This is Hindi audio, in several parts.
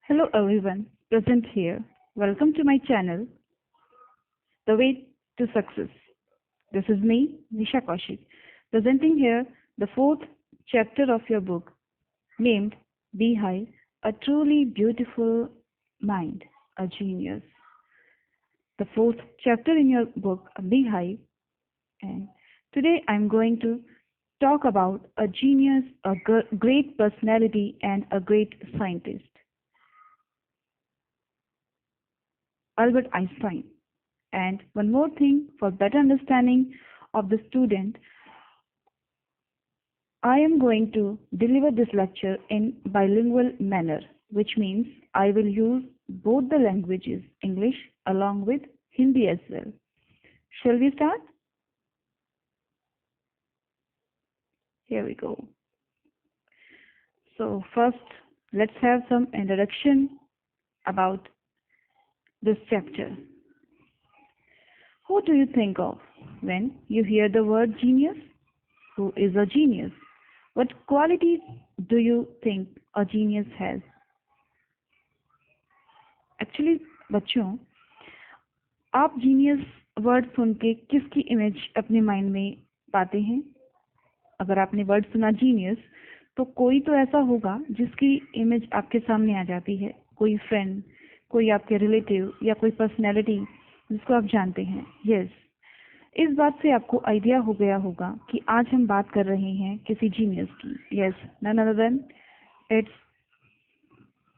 Hello everyone present here. Welcome to my channel, The Way to Success. This is me, Nisha Kaushik, presenting here the fourth chapter of your book named Beehive, a truly beautiful mind, a genius. The fourth chapter in your book, Beehive, and today I'm going to talk about a genius, a great personality, and a great scientist, Albert Einstein. And one more thing, for better understanding of the student, I am going to deliver this lecture in bilingual manner, which means I will use both the languages, English along with Hindi as well. Shall we start? Here we go. So first, let's have some introduction about this chapter. Who do you think of when you hear the word genius? Who is a genius? What qualities do you think a genius has? Actually बच्चों, आप जीनियस वर्ड सुन के किसकी इमेज अपने माइंड में पाते हैं? अगर आपने वर्ड सुना जीनियस, तो कोई तो ऐसा होगा जिसकी इमेज आपके सामने आ जाती है, कोई फ्रेंड, कोई आपके रिलेटिव या कोई पर्सनैलिटी जिसको आप जानते हैं. यस, इस बात से आपको आइडिया हो गया होगा कि आज हम बात कर रहे हैं किसी जीनियस की. Yes, none other than it's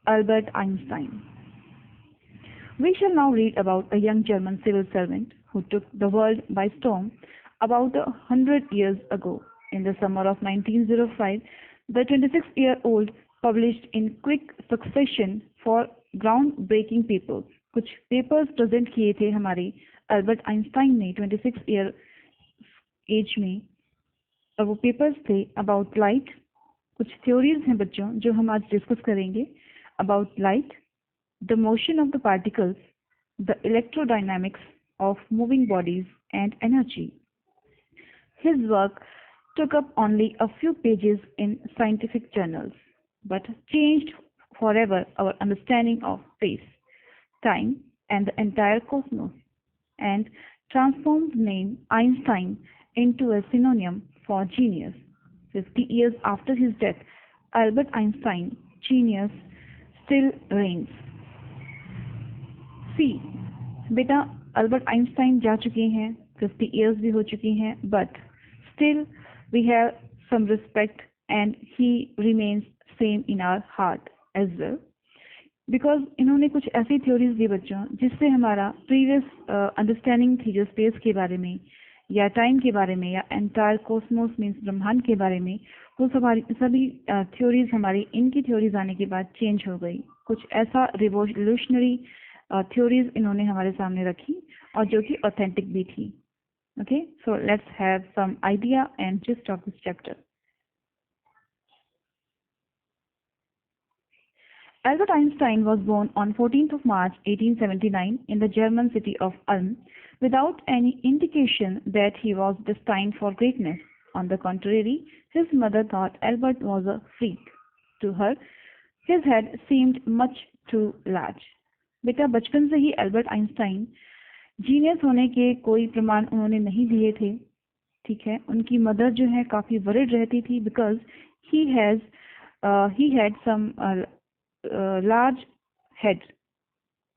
Albert Einstein. We shall now read about a young German civil servant who took the world by storm about 100 years ago. In the summer of 1905, the 26-year-old published in quick succession for groundbreaking papers. कुछ पेपर्स प्रेजेंट किए थे हमारे अल्बर्ट आइंस्टाइन ने 26 ईयर एज में, और वो पेपर्स थे अबाउट लाइट. कुछ थ्योरीज हैं बच्चों जो हम आज डिस्कस करेंगे about light, the motion of the particles, the electrodynamics of moving bodies, and energy. His work took up only a few pages in scientific journals, but changed forever our understanding of space, time, and the entire cosmos, and transformed the name Einstein into a synonym for genius. 50 years after his death, Albert Einstein, genius, still reigns. सी बेटा, अल्बर्ट आइंस्टाइन जा चुके हैं, 50 इयर्स भी हो चुकी हैं, but still we have some respect and he remains same in our heart as well, because इन्होंने कुछ ऐसी थ्योरीज दी बच्चों जिससे हमारा प्रीवियस अंडरस्टैंडिंग थी जो स्पेस के बारे में या टाइम के बारे में या एंटायर कॉस्मोस मीन्स ब्रह्मांड के बारे में, वो सभी थ्योरीज हमारी इनकी थ्योरीज आने के बाद चेंज हो गई. कुछ ऐसा रिवोल्यूशनरी थ्योरीज इन्होंने हमारे सामने रखी और जो कि ऑथेंटिक भी थी. Okay, so let's have some idea and gist of this chapter. Albert Einstein was born on 14th of March 1879 in the German city of Ulm without any indication that he was destined for greatness. On the contrary, his mother thought Albert was a freak. To her, his head seemed much too large. बेटा, बचपन से ही अल्बर्ट आइंस्टाइन जीनियस होने के कोई प्रमाण उन्होंने नहीं दिए थे. ठीक है, उनकी मदर जो है काफ़ी वरिड रहती थी because he had some large head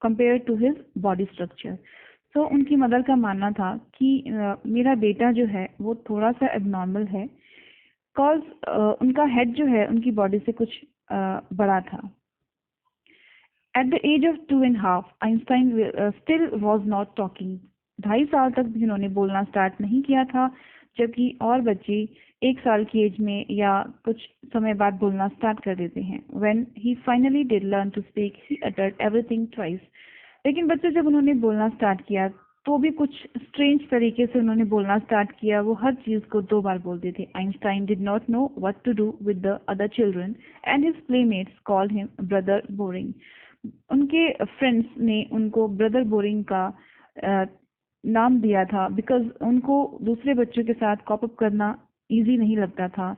compare to his body structure. So उनकी मदर का मानना था कि मेरा बेटा जो है वो थोड़ा सा एबनॉर्मल है, बिकॉज उनका हेड जो है उनकी बॉडी से कुछ बड़ा था. At the age of 2.5, Einstein still was not talking. 2.5 साल तक भी उन्होंने बोलना स्टार्ट नहीं किया था, जबकि और बच्चे 1 साल की एज में या कुछ समय बाद बोलना स्टार्ट कर देते हैं. When he finally did learn to speak, he uttered everything twice. लेकिन बच्चे जब उन्होंने बोलना स्टार्ट किया तो भी कुछ स्ट्रेंज तरीके से उन्होंने बोलना स्टार्ट किया. वो हर चीज़ को 2 बार बोलते थे. Einstein did not know what to do with the other children and his playmates called him brother boring. उनके फ्रेंड्स ने उनको ब्रदर बोरिंग का नाम दिया था बिकॉज उनको दूसरे बच्चों के साथ कॉप अप करना इजी नहीं लगता था.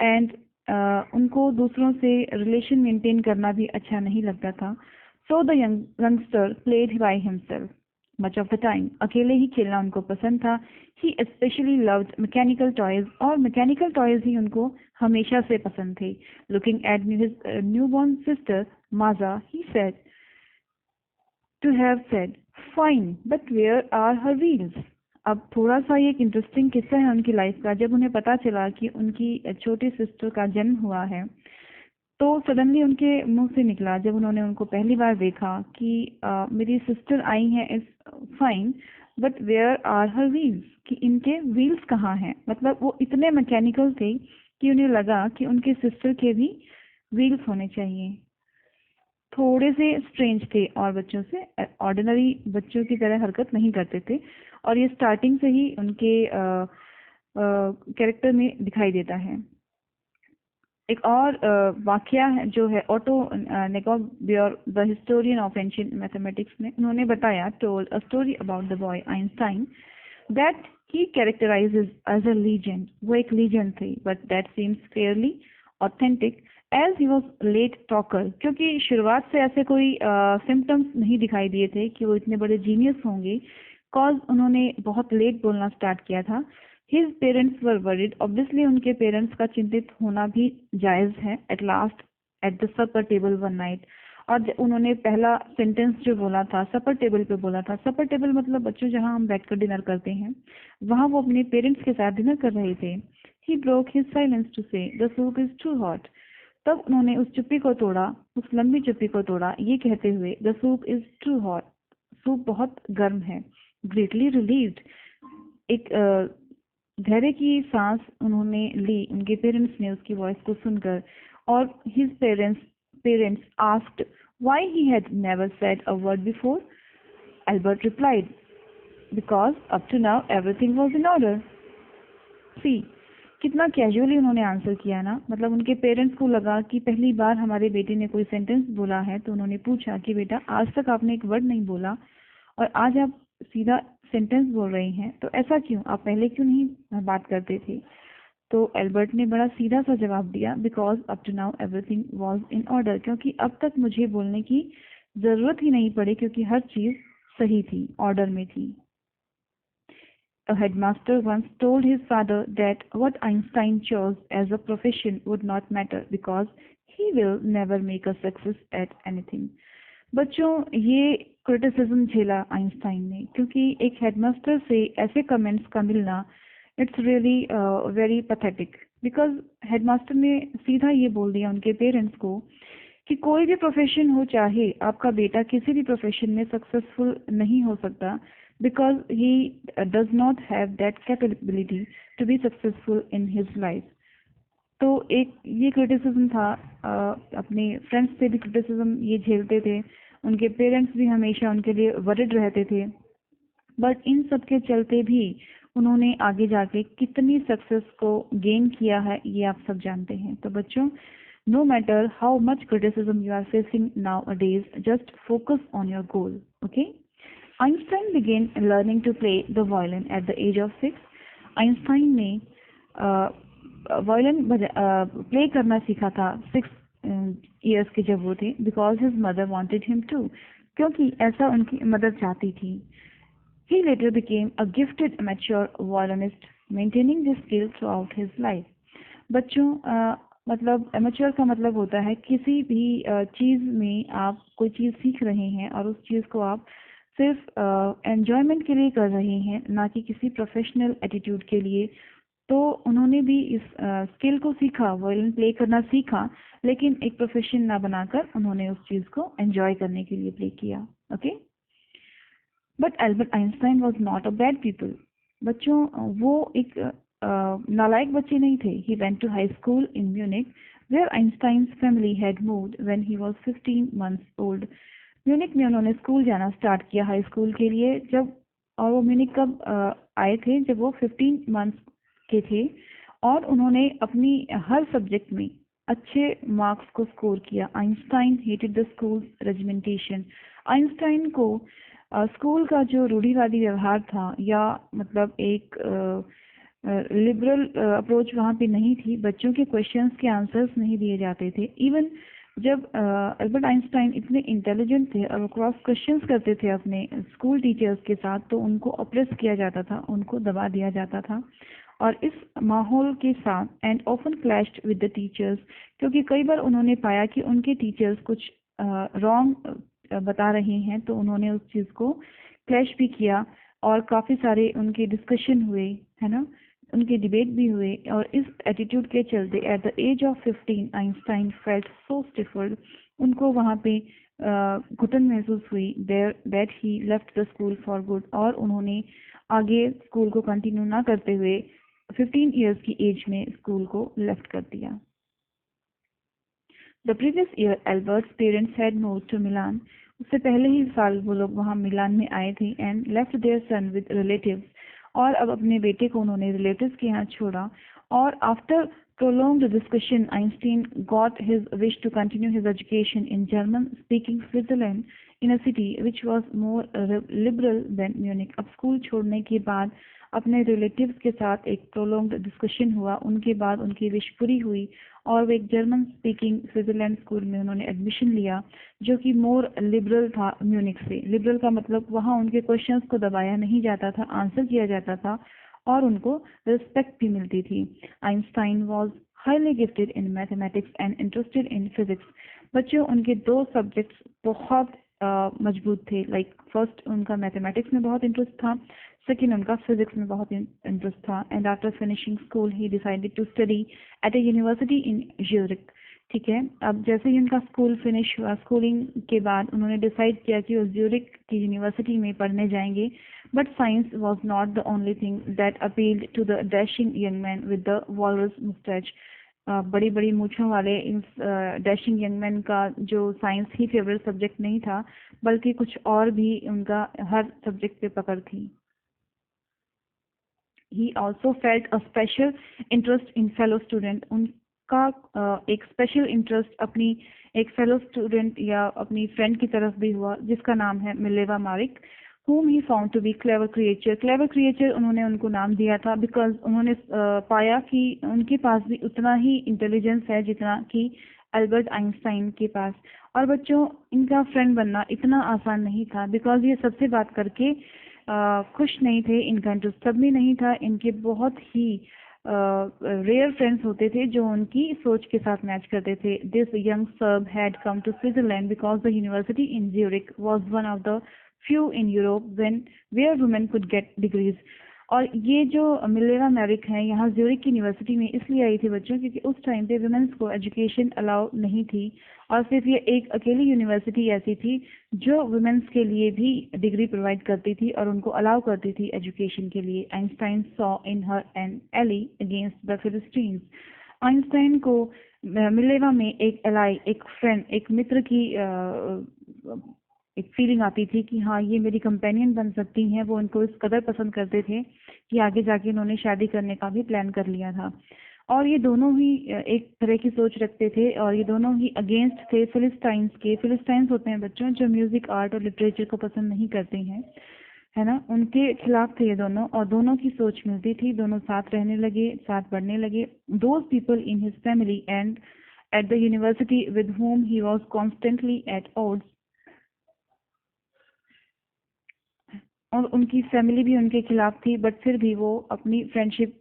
एंड उनको दूसरों से रिलेशन मेंटेन करना भी अच्छा नहीं लगता था। So the youngster played by himself much of the time. अकेले ही खेलना उनको पसंद था। He specially loved mechanical toys, और मैकेनिकल टॉयज ही उनको हमेशा से पसंद थे। Looking at his newborn sister Maja, he said to have said fine but where are her wheels. अब थोड़ा सा ये एक इंटरेस्टिंग किस्सा है उनकी लाइफ का। जब उन्हें पता चला कि उनकी छोटी सिस्टर का जन्म हुआ है, तो सडनली उनके मुंह से निकला, जब उन्होंने उनको पहली बार देखा, कि मेरी सिस्टर आई है, is fine but where are her wheels, कि इनके व्हील्स कहाँ हैं। मतलब वो इतने मैकेनिकल थे कि उन्हें लगा कि उनके सिस्टर के भी व्हील्स होने चाहिए। थोड़े से स्ट्रेंज थे और बच्चों से ऑर्डिनरी बच्चों की तरह हरकत नहीं करते थे, और ये स्टार्टिंग से ही उनके कैरेक्टर में दिखाई देता है। एक और वाकया है जो है Otto Neugebauer, the historian of ancient mathematics ने, उन्होंने बताया, told a story about the boy Einstein that he characterises as a legend. वो एक लीजेंड थे, but that seems fairly authentic as he was late talker. क्योंकि शुरुआत से ऐसे कोई सिम्टम्स नहीं दिखाई दिए थे कि वो इतने बड़े जीनियस होंगे, कॉज उन्होंने बहुत लेट बोलना स्टार्ट किया था। His parents were worried, obviously उनके पेरेंट्स का चिंतित होना भी जायज है। At last at the supper table one night, और उन्होंने पहला सेंटेंस जो बोला था सपर टेबल पे बोला था। सपर टेबल मतलब बच्चों जहाँ हम बैठकर डिनर करते हैं, वहाँ वो अपने पेरेंट्स के साथ डिनर कर रहे थे। He broke his silence to say the soup is too hot. तब उन्होंने उस चुप्पी को तोड़ा, उस लंबी चुप्पी को तोड़ा, ये कहते हुए, the soup is too hot, soup बहुत गर्म है। ग्रेटली रिलीव्ड, एक धैर्य की सांस उन्होंने ली उनके पेरेंट्स ने उसकी वॉइस को सुनकर। और his parents asked why he had never said a word before. Albert replied, because up to now everything was in order. See, कितना कैजुअली उन्होंने आंसर किया ना। मतलब उनके पेरेंट्स को लगा कि पहली बार हमारे बेटे ने कोई सेंटेंस बोला है, तो उन्होंने पूछा कि बेटा आज तक आपने एक वर्ड नहीं बोला और आज आप सीधा सेंटेंस बोल रहे हैं, तो ऐसा क्यों, आप पहले क्यों नहीं बात करते थे। तो एल्बर्ट ने बड़ा सीधा सा जवाब दिया, because up to now everything was in order, क्योंकि अब तक मुझे बोलने की जरूरत ही नहीं पड़ी, क्योंकि हर चीज सही थी, ऑर्डर में थी। A headmaster once told his father that what Einstein chose as a profession would not matter because he will never make a success at anything. बच्चों, ये क्रिटिसिज्म झेला आइंस्टाइन ने, क्योंकि एक हेडमास्टर से ऐसे कमेंट्स का मिलना, it's really very pathetic. Because headmaster ने सीधा ये बोल दिया उनके पेरेंट्स को कि कोई भी प्रोफेशन हो, चाहे आपका बेटा किसी भी प्रोफेशन में सक्सेसफुल नहीं हो सकता, because he does not have that capability to be successful in his life. तो एक ये क्रिटिसिज्म था। अपने फ्रेंड्स से भी क्रिटिसिज्म ये झेलते थे, उनके पेरेंट्स भी हमेशा उनके लिए वरिड रहते थे, बट इन सब के चलते भी उन्होंने आगे जाके कितनी सक्सेस को गेन किया है, ये आप सब जानते हैं। तो बच्चों, no matter how much criticism you are facing nowadays, just focus on your goal, okay? Einstein began learning to play the violin at the age of 6. Einstein ने वायलिन प्ले करना सीखा था 6 इयर्स के जब वो थे, because his mother wanted him to, क्योंकि ऐसा उनकी मदर चाहती थी। He later became a gifted amateur violinist, maintaining this skill throughout his life. बच्चों, मतलब एमेच्योर का मतलब होता है किसी भी चीज़ में आप कोई चीज़ सीख रहे हैं और उस चीज़ को आप सिर्फ एंजॉयमेंट के लिए कर रहे हैं, ना कि किसी प्रोफेशनल एटीट्यूड के लिए। तो उन्होंने भी इस स्किल को सीखा, वायलिन प्ले करना सीखा, लेकिन एक प्रोफेशन ना बनाकर उन्होंने उस चीज़ को एंजॉय करने के लिए प्ले किया। Okay, but Albert Einstein was not a bad people. बच्चों, वो एक नालायक बच्चे नहीं थे। He went to high school in Munich, where Einstein's family had moved when he was 15 months old. Munich में उन्होंने स्कूल जाना स्टार्ट किया हाई स्कूल के लिए, जब, और वो म्यूनिक कब आए थे, जब वो 15 मंथ्स के थे, और उन्होंने अपनी हर सब्जेक्ट में अच्छे मार्क्स को स्कोर किया। Einstein hated the school regimentation. Einstein को स्कूल का जो रूढ़िवादी व्यवहार था, या मतलब एक लिबरल अप्रोच वहाँ पे नहीं थी, बच्चों के क्वेश्चंस के आंसर्स नहीं दिए जाते थे। इवन जब अल्बर्ट आइंस्टाइन इतने इंटेलिजेंट थे और वो क्रॉस क्वेश्चंस करते थे अपने स्कूल टीचर्स के साथ, तो उनको ऑप्रेस किया जाता था, उनको दबा दिया जाता था। और इस माहौल के साथ and often clashed with the teachers, क्योंकि कई बार उन्होंने पाया कि उनके टीचर्स कुछ रॉन्ग बता रहे हैं, तो उन्होंने उस चीज़ को क्लैश भी किया और काफ़ी सारे उनके डिस्कशन हुए, है ना, उनके डिबेट भी हुए। और इस एटीट्यूड के चलते at the age of 15 Einstein felt so stifled, उनको वहाँ पे घुटन महसूस हुई there that he left the school for good, और उन्होंने आगे स्कूल को कंटिन्यू ना करते हुए 15 इयर्स की एज में स्कूल को लेफ्ट कर दिया। The previous year Albert's parents had moved to Milan, उससे पहले ही साल वो लोग वहाँ मिलान में आए थे। And left their son with relatives, और अब अपने बेटे को उन्होंने रिलेटिव्स के यहाँ छोड़ा। और after prolonged discussion, Einstein got his wish to continue his education in German-speaking Switzerland in a city which was more liberal than Munich. अब स्कूल छोड़ने के बाद अपने रिलेटिव्स के साथ एक प्रोलॉन्ग्ड डिस्कशन हुआ, उनके बाद उनकी विश पूरी हुई और वो एक जर्मन स्पीकिंग स्विट्जरलैंड स्कूल में उन्होंने एडमिशन लिया, जो कि मोर लिबरल था म्यूनिक से। लिबरल का मतलब वहाँ उनके क्वेश्चंस को दबाया नहीं जाता था, आंसर किया जाता था और उनको रिस्पेक्ट भी मिलती थी। Einstein was highly gifted in mathematics and interested in physics. बच्चों, उनके दो सब्जेक्ट्स बहुत मजबूत थे। लाइक फर्स्ट उनका मैथमेटिक्स में बहुत इंटरेस्ट था, सेकेंड उनका फिजिक्स में बहुत इंटरेस्ट था। And after finishing school he decided to study at a university in Zurich. ठीक है, अब जैसे ही उनका स्कूल फिनिश हुआ, स्कूलिंग के बाद उन्होंने डिसाइड किया कि वो ज्यूरिक की यूनिवर्सिटी में पढ़ने जाएंगे। But science was not the only thing that appealed to the dashing young man with the walrus moustache. बड़ी बड़ी मूछों वाले इस डैशिंग यंग मैन का जो साइंस ही फेवरेट सब्जेक्ट नहीं था, बल्कि कुछ और भी उनका हर सब्जेक्ट पे पकड़ थी। He also felt a special interest in fellow student. उनका एक स्पेशल इंटरेस्ट अपनी एक फेलो स्टूडेंट या अपनी फ्रेंड की तरफ भी हुआ, जिसका नाम है Mileva Maric, whom he found to be clever creature. clever creature उन्होंने उनको नाम दिया था बिकॉज उन्होंने पाया कि उनके पास भी उतना ही इंटेलिजेंस है जितना कि अल्बर्ट आइंस्टाइन के पास। और बच्चों, इनका फ्रेंड बनना इतना आसान नहीं था बिकॉज ये सबसे बात करके खुश नहीं थे, इनका इंटरेस्ट सब में नहीं था। इनके बहुत ही रेयर फ्रेंड्स होते थे जो उनकी सोच के साथ मैच करते थे। This young Serb had come to Switzerland because the university in Zurich was one of the few in Europe when where women could get degrees. और ये जो मिलेवा मैरिक हैं यहाँ ज्यूरिक की यूनिवर्सिटी में इसलिए आई थी बच्चों, क्योंकि उस टाइम पे वुमेन्स को एजुकेशन अलाउ नहीं थी और सिर्फ ये एक अकेली यूनिवर्सिटी ऐसी थी जो वुमेन्स के लिए भी डिग्री प्रोवाइड करती थी और उनको अलाउ करती थी एजुकेशन के लिए। Einstein saw in her an ally against the Philistines. Einstein को मिलेवा में एक एलाई, एक फ्रेंड, एक मित्र की एक फीलिंग आती थी कि हाँ ये मेरी कंपेनियन बन सकती हैं। वो उनको इस कदर पसंद करते थे कि आगे जाके उन्होंने शादी करने का भी प्लान कर लिया था। और ये दोनों ही एक तरह की सोच रखते थे और ये दोनों ही अगेंस्ट थे फिलिस्टाइंस के। फिलिस्टाइंस होते हैं बच्चों जो म्यूजिक, आर्ट और लिटरेचर को पसंद नहीं करते हैं, है ना, उनके खिलाफ थे ये दोनों। और दोनों की सोच मिलती थी, दोनों साथ रहने लगे, साथ बढ़ने लगे। Those people in his family and at the university with whom he was constantly at odds, और उनकी फैमिली भी उनके खिलाफ थी, बट फिर भी वो अपनी फ्रेंडशिप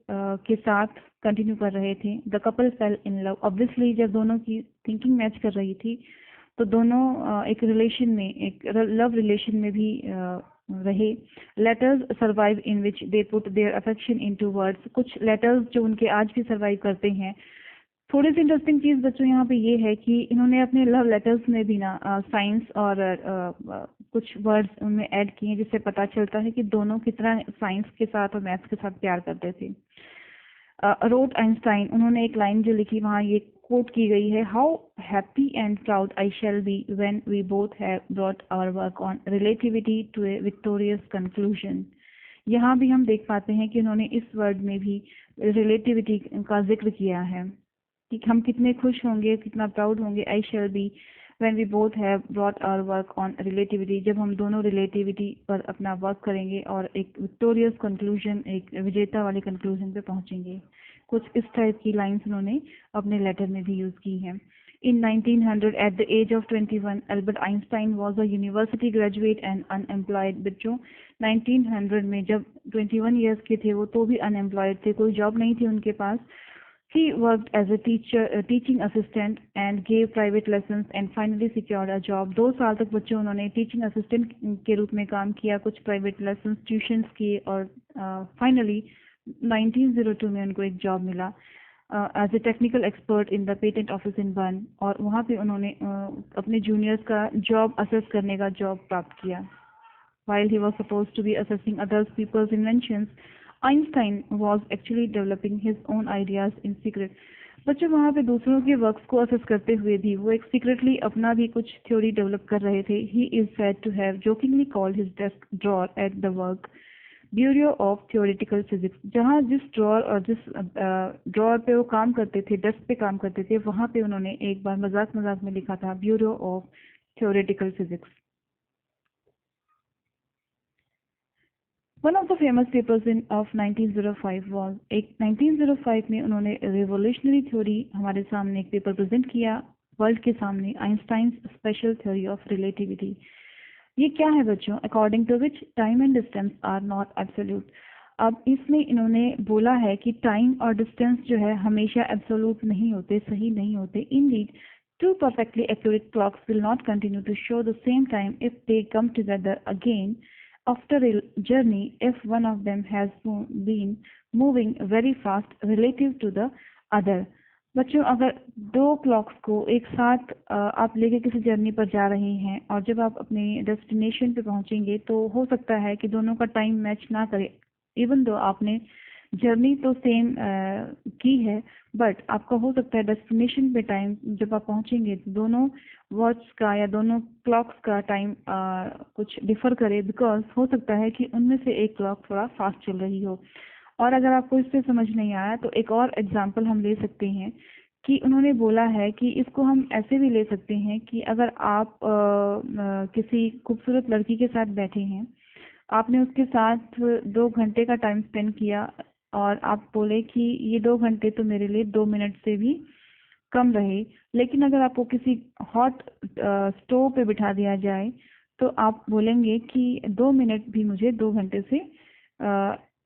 के साथ कंटिन्यू कर रहे थे। The couple fail in love. Obviously जब दोनों की थिंकिंग मैच कर रही थी तो दोनों एक रिलेशन में, एक लव रिलेशन में भी रहे। Letters survive in which they put their affection into words. कुछ लेटर्स जो उनके आज भी सर्वाइव करते हैं। थोड़ी सी इंटरेस्टिंग चीज बच्चों यहाँ पे ये है कि इन्होंने अपने लव लेटर्स में भी ना साइंस और कुछ वर्ड्स उनमें ऐड किए, जिससे पता चलता है कि दोनों कितना साइंस के साथ और मैथ्स के साथ प्यार करते थे। रोट आइंस्टाइन, उन्होंने एक लाइन जो लिखी वहाँ ये कोट की गई है, how happy and proud I shall be when we both have brought our work on relativity to a victorious conclusion. यहाँ भी हम देख पाते हैं कि उन्होंने इस वर्ड में भी रिलेटिविटी का जिक्र किया है कि हम कितने खुश होंगे, कितना प्राउड होंगे। I shall be when we both have brought our work on relativity, जब हम दोनों रिलेटिविटी पर अपना वर्क करेंगे और एक विक्टोरियस कंक्लूजन, एक विजेता वाले कंक्लूजन पे पहुंचेंगे। कुछ इस टाइप की लाइंस उन्होंने अपने लेटर में भी यूज की हैं। In 1900, at the age of 21, Albert Einstein was a university graduate and unemployed. बच्चों 1900 में जब 21 years के थे वो तो भी unemployed थे, कोई जॉब नहीं थी उनके पास। He worked as a teaching assistant and gave private lessons and finally secured a job. 2 साल तक बच्चों उन्होंने टीचिंग असिस्टेंट के रूप में काम किया, कुछ प्राइवेट लेसन्स ट्यूशन्स किए और फाइनली 1902 में उनको एक जॉब मिला as a technical expert in the patent office in Bern, और वहाँ पे उन्होंने अपने जूनियर्स का जॉब असेस करने का जॉब प्राप्त किया। While he was supposed to be assessing other people's inventions, Einstein was actually developing his own ideas in secret. बच्चों वहाँ पे दूसरों के वर्क्स को असेस करते हुए भी वो एक सीक्रेटली अपना भी कुछ थ्योरी डेवलप कर रहे थे। He is said to have jokingly called his desk drawer at the work bureau of theoretical physics, जहाँ जिस ड्रॉर और जिस ड्रॉर पे वो काम करते थे, डेस्क पे काम करते थे, वहाँ पे उन्होंने एक बार मजाक मजाक में लिखा था bureau of theoretical physics. One of the famous papers in of 1905 was, एक 1905 में उन्होंने रिवोल्यूशनरी थ्योरी हमारे सामने एक पेपर प्रेजेंट किया वर्ल्ड के सामने, Einstein special theory of relativity. ये क्या है बच्चों? According to which time and distance are not absolute. अब इसमें इन्होंने बोला है कि टाइम और डिस्टेंस जो है हमेशा एब्सोल्यूट नहीं होते, सही नहीं होते। Indeed two perfectly accurate clocks will not continue to show the same time if they come together again after a journey if one of them has been moving very fast relative to the other। बच्चों अगर दो क्लॉक्स को एक साथ आप लेके किसी जर्नी पर जा रहे हैं और जब आप अपने डेस्टिनेशन पे पहुंचेंगे तो हो सकता है कि दोनों का टाइम मैच ना करे, इवन दो आपने जर्नी तो सेम की है, बट आपका हो सकता है डेस्टिनेशन पे टाइम जब आप पहुंचेंगे तो दोनों वॉच का या दोनों क्लॉक्स का टाइम कुछ डिफर करे, बिकॉज हो सकता है कि उनमें से एक क्लॉक थोड़ा फास्ट चल रही हो। और अगर आपको इससे समझ नहीं आया तो एक और एग्जांपल हम ले सकते हैं कि उन्होंने बोला है कि इसको हम ऐसे भी ले सकते हैं कि अगर आप किसी खूबसूरत लड़की के साथ बैठे हैं, आपने उसके साथ 2 घंटे का टाइम स्पेंड किया और आप बोले कि ये 2 घंटे तो मेरे लिए 2 मिनट से भी कम रहे, लेकिन अगर आपको किसी हॉट स्टोव पे बिठा दिया जाए तो आप बोलेंगे कि 2 मिनट भी मुझे 2 घंटे से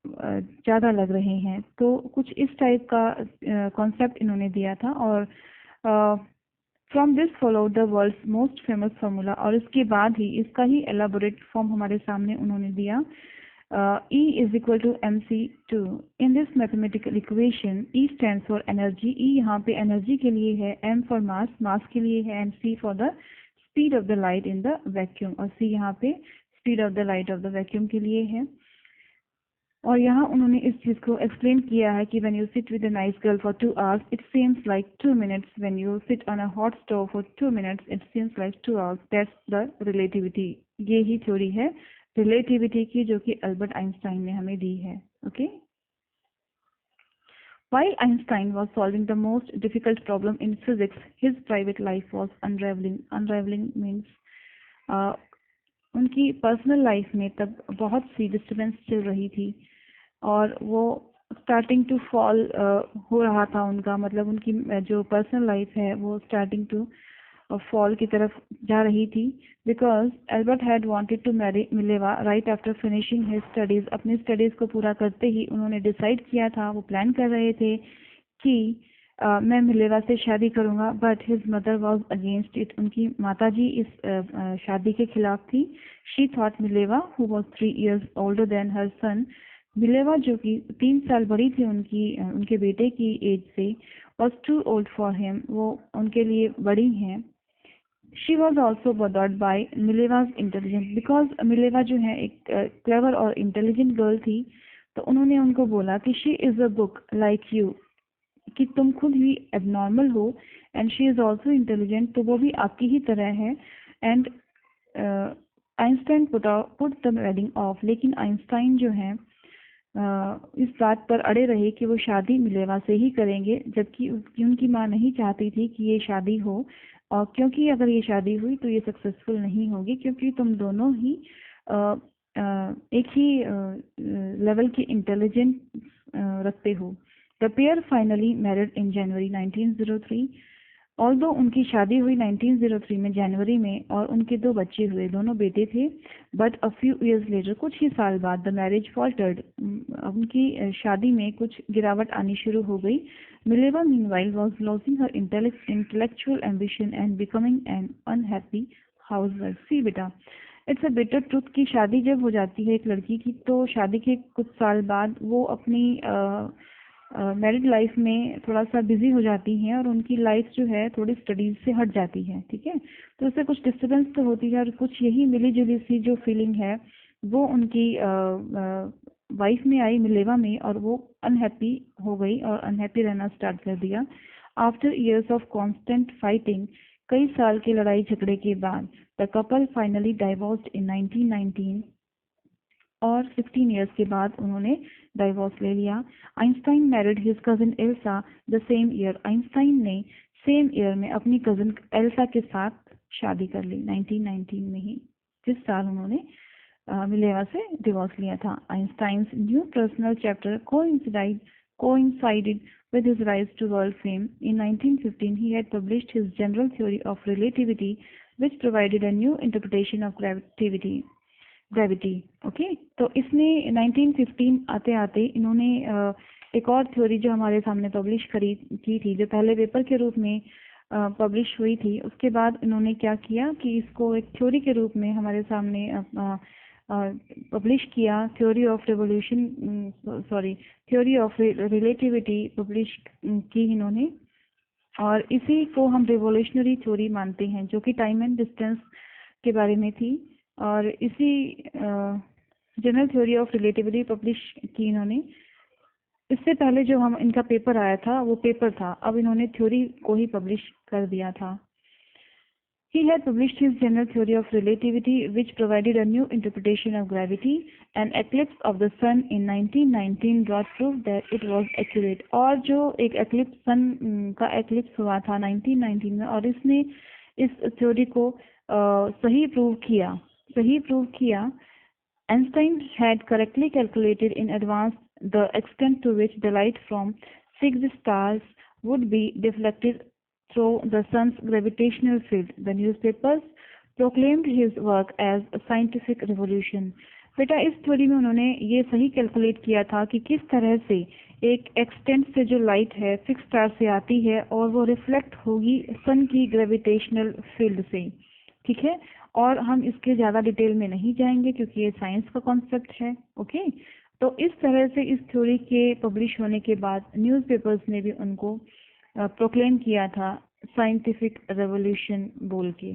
ज़्यादा लग रहे हैं। तो कुछ इस टाइप का कॉन्सेप्ट इन्होंने दिया था और from this follow the world's most famous formula, और इसके बाद ही इसका ही एलाबोरेट फॉर्म हमारे सामने उन्होंने दिया। E is equal to mc2 in this mathematical equation। E stands for energy, E यहाँ पे एनर्जी के लिए है, M for mass, मास के लिए है, and C for the speed of the light in the vacuum, और C यहाँ पे speed of the light of the vacuum के लिए है। और यहाँ उन्होंने इस चीज को एक्सप्लेन किया है कि when you sit with a nice girl for 2 hours it seems like 2 minutes, when you sit on a hot stove for 2 minutes it seems like 2 hours। That's the relativity। ये ही थ्योरी है रिलेटिविटी की जो कि अल्बर्ट आइंस्टाइन ने हमें दी है। Okay, While Einstein was solving the most difficult problem in physics, his private life was unraveling। Unraveling means उनकी पर्सनल लाइफ में तब बहुत सी डिस्टर्बेंस चल रही थी और वो स्टार्टिंग टू फॉल हो रहा था उनका, मतलब उनकी जो पर्सनल लाइफ है वो स्टार्टिंग टू फॉल की तरफ जा रही थी, because Albert had wanted to marry Mileva right after finishing his studies. अपनी स्टडीज को पूरा करते ही उन्होंने डिसाइड किया था, वो प्लान कर रहे थे कि मैं मिलेवा से शादी करूंगा, but his mother was against it. उनकी माताजी इस शादी के खिलाफ थी। She thought Mileva who was 3 years older than her son, Mileva जो कि 3 साल बड़ी थी उनके बेटे की एज से, was too old for him, वो उनके लिए बड़ी हैं। She was also bothered by Mileva's intelligence, because Mileva जो है एक क्लेवर और इंटेलिजेंट गर्ल थी, तो उन्होंने उनको बोला कि she is a book like you, कि तुम खुद ही एबनॉर्मल हो, and she is also intelligent, तो वो भी आपकी ही तरह है। And Einstein put the wedding of, लेकिन आइंस्टाइन जो है इस बात पर अड़े रहे कि वो शादी मिलेवा से ही करेंगे, जबकि उनकी माँ नहीं चाहती थी कि ये शादी हो, और क्योंकि अगर ये शादी हुई तो ये सक्सेसफुल नहीं होगी, क्योंकि तुम दोनों ही एक ही लेवल की इंटेलिजेंस रखते हो। The pair finally married in January 1903। Although उनकी शादी हुई 1903 में जनवरी में और उनके 2 बच्चे हुए, दोनों बेटे थे। But a few years later, कुछ ही साल बाद, द मैरिज फॉल्टर्ड, उनकी शादी में कुछ गिरावट आनी शुरू हो गई। Mileva meanwhile was losing her intellectual ambition and becoming an unhappy housewife. See बेटा, इट्स अ बिटर ट्रुथ कि शादी जब हो जाती है एक लड़की की, तो शादी के कुछ साल बाद वो अपनी मैरिड लाइफ में थोड़ा सा बिजी हो जाती हैं और उनकी लाइफ जो है थोड़ी स्टडीज से हट जाती है, ठीक है। तो उससे कुछ डिस्टर्बेंस तो होती है और कुछ यही मिली जुली सी जो फीलिंग है वो उनकी वाइफ में आई, मिलेवा में, और वो अनहैप्पी हो गई और अनहैप्पी रहना स्टार्ट कर दिया। After years of constant fighting, कई साल के लड़ाई झगड़े के बाद, द कपल फाइनली डाइवोर्स्ड इन 1919, और 16 इयर्स के बाद उन्होंने डाइवोर्स ले लिया। Einstein married his cousin Elsa the same year. Einstein ने सेम ईयर में अपनी कजिन एल्सा के साथ शादी कर ली, 1919 में ही, जिस साल उन्होंने मिलेवा से डिवोर्स लिया था। Einstein's new personal chapter coincided with his rise to world fame. In 1915, he had published his general theory of relativity, which provided a new interpretation of gravity. Okay, तो इसने 1915 आते आते इन्होंने एक और थ्योरी जो हमारे सामने पब्लिश की थी, जो पहले पेपर के रूप में पब्लिश हुई थी, उसके बाद इन्होंने क्या किया कि इसको एक थ्योरी के रूप में हमारे सामने पब्लिश किया। थ्योरी ऑफ रिलेटिविटी पब्लिश की इन्होंने, और इसी को हम रिवोल्यूशनरी थ्योरी मानते हैं, जो कि टाइम एंड डिस्टेंस के बारे में थी। और इसी general theory of relativity publish की इन्होंने। इससे पहले जो हम इनका पेपर आया था वो पेपर था, अब इन्होंने थ्योरी को ही पब्लिश कर दिया था। He had published his general theory of relativity, which provided a new interpretation of gravity. An eclipse of the sun in 1919 brought proof that it was accurate. और जो एक eclipse sun का eclipse हुआ था 1919 में, और इसने इस थ्योरी को सही प्रूव किया। Einstein had correctly calculated in advance the extent to which the light from fixed stars would be deflected through the sun's gravitational field. The newspapers proclaimed his work as a scientific revolution. बेटा, इस थ्योरी में उन्होंने ये सही कैलकुलेट किया था कि किस तरह से एक एक्सटेंट से जो लाइट है फिक्स स्टार से आती है और वो रिफ्लेक्ट होगी सन की ग्रेविटेशनल फील्ड से, ठीक है। और हम इसके ज़्यादा डिटेल में नहीं जाएंगे क्योंकि ये साइंस का कॉन्सेप्ट है, ओके। तो इस तरह से इस थ्योरी के पब्लिश होने के बाद न्यूज़पेपर्स ने भी उनको प्रोक्लेम किया था साइंटिफिक रेवोल्यूशन बोल के।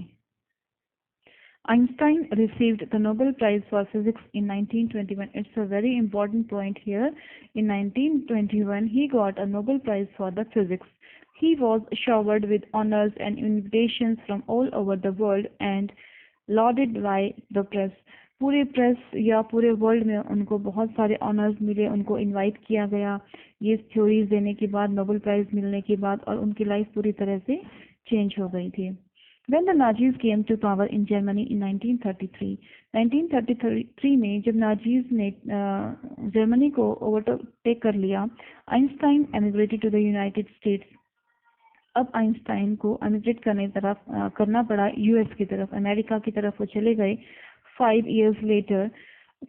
Einstein received the Nobel Prize for Physics in 1921. It's a very important point here. In 1921, he got a Nobel Prize for the physics. He was showered with honors and invitations from all over the world and lauded by the press. पूरे प्रेस या पूरे वर्ल्ड में उनको बहुत सारे ऑनर्स मिले, उनको इनवाइट किया गया ये थ्योरीज देने के बाद, नोबेल प्राइज मिलने के बाद, और उनकी लाइफ पूरी तरह से चेंज हो गई थी। When the Nazis came to power in Germany in 1933 में जब नाजीज ने जर्मनी को ओवरटेक कर लिया, Einstein emigrated to the United States. अब आइंस्टाइन को एमिग्रेट करना पड़ा यूएस की तरफ, अमेरिका की तरफ वो चले गए। 5 years later,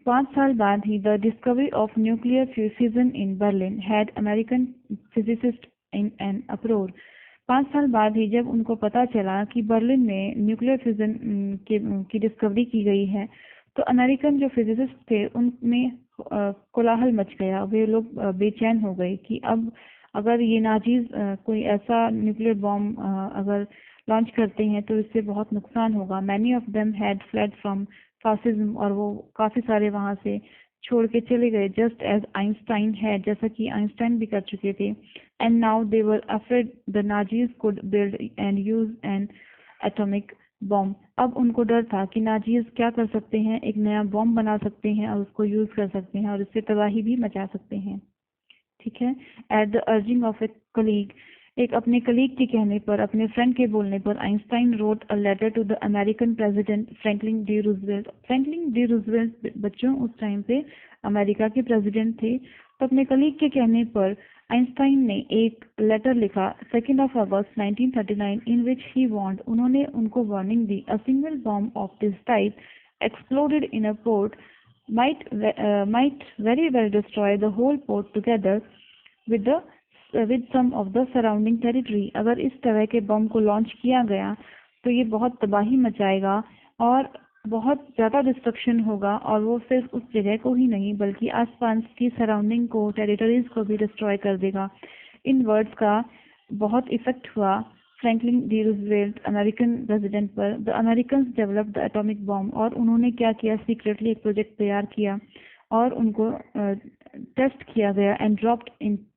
5 साल बाद ही, the discovery of nuclear fusion in Berlin had American physicist in an uproar. 5 साल बाद ही जब उनको पता चला कि बर्लिन में न्यूक्लियर फ्यूजन की डिस्कवरी की गई है, तो अमेरिकन जो फिजिसिस्ट थे उनमें कोलाहल मच गया। वे लोग बेचैन हो गए कि अब अगर ये नाजीज कोई ऐसा न्यूक्लियर बॉम्ब अगर लॉन्च करते हैं तो इससे बहुत नुकसान होगा। Many of them had fled from fascism, और वो काफ़ी सारे वहाँ से छोड़ के चले गए, जस्ट एज आइंस्टाइन है, जैसा कि आइंस्टाइन भी कर चुके थे। And now they were afraid the Nazis could build and use N atomic bomb. अब उनको डर था कि नाजीज क्या कर सकते हैं, एक नया बॉम्ब बना सकते हैं और उसको यूज कर सकते हैं और इससे तबाही भी मचा सकते हैं, ठीक है। At the urging of a colleague एक अपने कलीग के कहने पर, अपने फ्रेंड के बोलने पर, Einstein wrote a letter to the American president Franklin D Roosevelt. Franklin D Roosevelt बच्चों उस टाइम पे अमेरिका के प्रेसिडेंट थे। तो अपने कलीग के कहने पर आइंस्टाइन ने एक लेटर लिखा 2 अगस्त 1939 इन विच ही वार्नड, उन्होंने उनको warning the, a single bomb of this type exploded in a port might very well destroy the whole port together with some of the surrounding territory। अगर इस तरह के बम को लॉन्च किया गया तो ये बहुत तबाही मचाएगा और बहुत ज़्यादा डिस्ट्रक्शन होगा, और वो सिर्फ उस जगह को ही नहीं बल्कि आसपास की सराउंडिंग को, टेरिटरीज को भी डिस्ट्रॉय कर देगा। इन वर्ड्स का बहुत इफेक्ट हुआ Franklin D Roosevelt American president पर। The American developed the atomic bomb, और उन्होंने क्या किया, सीक्रेटली एक प्रोजेक्ट तैयार किया और उनको टेस्ट किया गया and dropped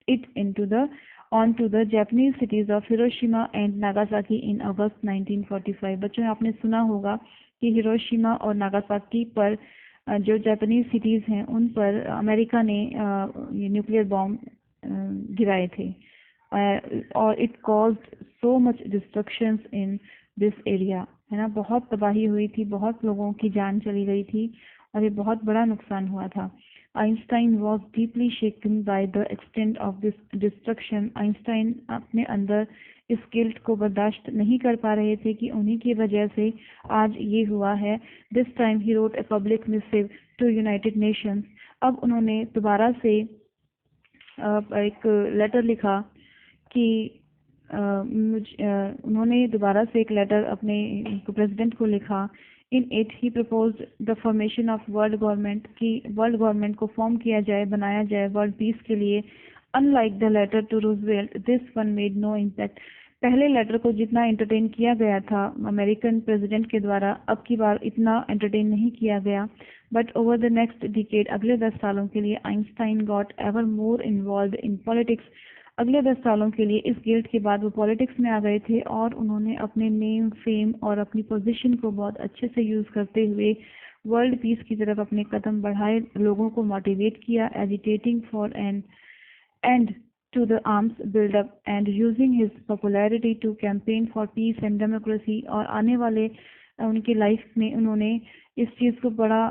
it into the onto the Japanese cities of Hiroshima and Nagasaki in August 1945। बच्चों आपने सुना होगा कि हिरोशिमा और नागासाकी पर जो जापानीज सिटीज हैं उन पर अमेरिका ने ये न्यूक्लियर बॉम्ब गिराए थे, और it caused so much destructions in this area, है ना। बहुत तबाही हुई थी, बहुत लोगों की जान चली गई थी और ये बहुत बड़ा नुकसान हुआ था। Einstein was deeply shaken by the extent of this destruction. Einstein अपने अंदर इस गिल्ट को बर्दाश्त नहीं कर पा रहे थे कि उन्हीं की वजह से आज ये हुआ है। This time he wrote a public missive to United Nations. अब उन्होंने दोबारा से एक लेटर लिखा कि उन्होंने दोबारा से एक लेटर अपने प्रेसिडेंट को लिखा। In it he proposed the formation of world government, कि वर्ल्ड गवर्नमेंट को फॉर्म किया जाए, बनाया जाए वर्ल्ड पीस के लिए। Unlike the letter to Roosevelt this one made no impact. पहले लेटर को जितना एंटरटेन किया गया था अमेरिकन प्रेसिडेंट के द्वारा, अब की बार इतना एंटरटेन नहीं किया गया। But over the next decade, अगले 10 सालों के लिए Einstein got ever more involve in politics. अगले 10 सालों के लिए इस गिल्ट के बाद वो पॉलिटिक्स में आ गए थे और उन्होंने अपने नेम, फेम और अपनी पोजीशन को बहुत अच्छे से यूज करते हुए वर्ल्ड पीस की तरफ अपने कदम बढ़ाए, लोगों को मोटिवेट किया, agitating for an end to the arms build-up and using his popularity to campaign for peace and democracy। और आने वाले उनकी लाइफ में उन्होंने इस चीज़ को बड़ा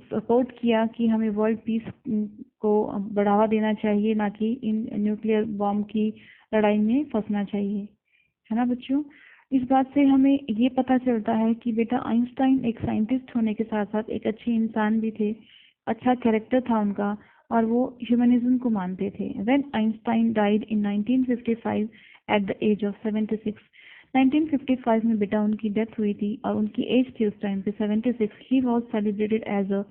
सपोर्ट किया कि हमें वर्ल्ड पीस को बढ़ावा देना चाहिए, ना कि इन न्यूक्लियर बॉम्ब की लड़ाई में फंसना चाहिए, है ना बच्चों। इस बात से हमें ये पता चलता है कि बेटा आइंस्टाइन एक साइंटिस्ट होने के साथ साथ एक अच्छे इंसान भी थे, अच्छा कैरेक्टर था उनका और वो ह्यूमनिज्म को मानते थे। When Einstein died in 1955 at the age of 76, 1955 में बेटा उनकी डेथ हुई थी और उनकी एज थी उस टाइम पे 76। He was celebrated as a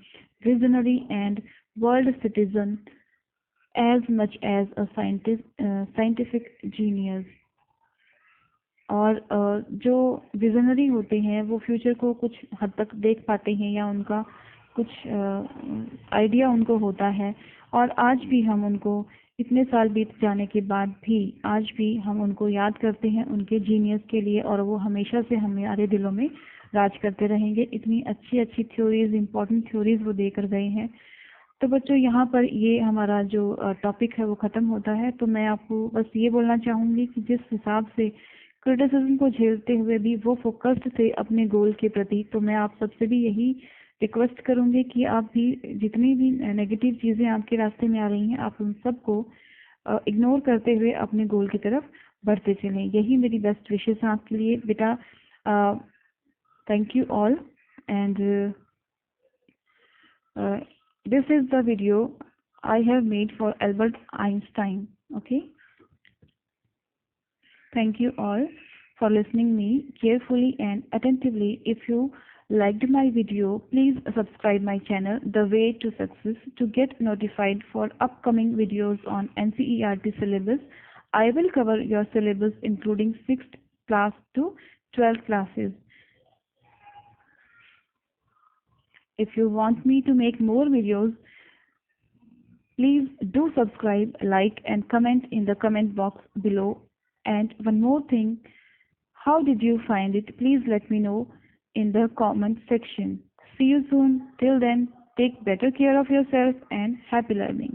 visionary and world citizen as much as a scientific genius। और जो विजनरी होते हैं वो फ्यूचर को कुछ हद तक देख पाते हैं या उनका कुछ आइडिया उनको होता है। और आज भी हम उनको, इतने साल बीत जाने के बाद भी आज भी हम उनको याद करते हैं उनके जीनियस के लिए, और वो हमेशा से हमारे दिलों में राज करते रहेंगे। इतनी अच्छी अच्छी थ्योरीज, इम्पोर्टेंट थ्योरीज वो देकर गए हैं। तो बच्चों यहाँ पर ये हमारा जो टॉपिक है वो ख़त्म होता है। तो मैं आपको बस ये बोलना चाहूँगी कि जिस हिसाब से क्रिटिसिज्म को झेलते हुए भी वो फोकस्ड थे अपने गोल के प्रति, तो मैं आप सबसे भी यही रिक्वेस्ट करूंगी कि आप भी जितनी भी नेगेटिव चीज़ें आपके रास्ते में आ रही हैं आप उन सबको इग्नोर करते हुए अपने गोल की तरफ बढ़ते चलें। यही मेरी बेस्ट विशेस हैं आपके लिए बेटा। Thank you all and this is the video I have made for Albert Einstein. Okay, thank you all for listening me carefully and attentively. If you liked my video, please subscribe my channel The Way to Success to get notified for upcoming videos on NCERT syllabus. I will cover your syllabus including 6th class to 12th classes. If you want me to make more videos, please do subscribe, like and comment in the comment box below. And one more thing, how did you find it? Please let me know in the comment section. See you soon. Till then, take better care of yourself and happy learning.